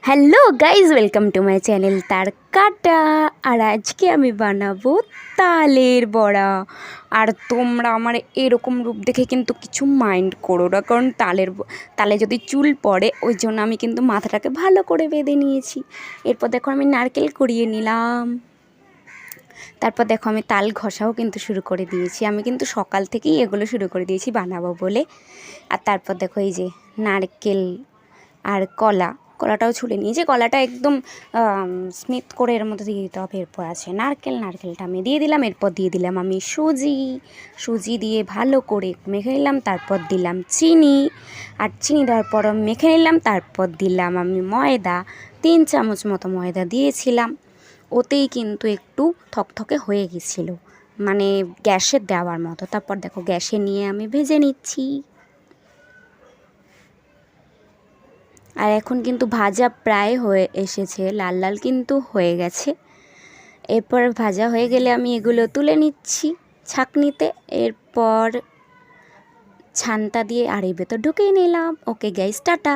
Hello guys, welcome to my channel তার কাটা। আর আজকে আমি বানাবো তালের বড়া। আর তোমরা আমার এরকম রূপ দেখে কিন্তু কিছু মাইন্ড করো না, কারণ তালে যদি চুল পড়ে ওই জন্য আমি কিন্তু মাথাটাকে ভালো করে বেঁধে নিয়েছি। এরপর দেখো আমি নারকেল কুড়িয়ে নিলাম। তারপর দেখো আমি তাল ঘষাও কিন্তু শুরু করে দিয়েছি। আমি কিন্তু সকাল থেকেই এগুলো শুরু করে দিয়েছি বানাবো বলে। আর তারপর দেখো এই যে নারকেল আর কলাটাও ছুলে নিয়েছি। কলাটা একদম স্মিথ করে এর মধ্যে দিয়ে দিতে হবে। এরপর আছে নারকেলটা আমি দিয়ে দিলাম। এরপর দিয়ে দিলাম আমি সুজি দিয়ে ভালো করে মেখে নিলাম। তারপর দিলাম চিনি, আর চিনি দেওয়ার পর মেখে নিলাম। তারপর দিলাম আমি ময়দা, 3 চামচ মতো ময়দা দিয়েছিলাম। ওতেই কিন্তু একটু থকথকে হয়ে গেছিলো, মানে গ্যাসে দেওয়ার মতো। তারপর দেখো গ্যাসে নিয়ে আমি ভেজে নিচ্ছি। আর এখন কিন্তু ভাজা প্রায় হয়ে এসেছে, লাল লাল কিন্তু হয়ে গেছে। এরপর ভাজা হয়ে গেলে আমি এগুলো তুলে নিচ্ছি ছাঁকনিতে। এরপর ছানটা দিয়ে আর এই ভেতর ঢুকিয়ে নিলাম। Okay guys, tata.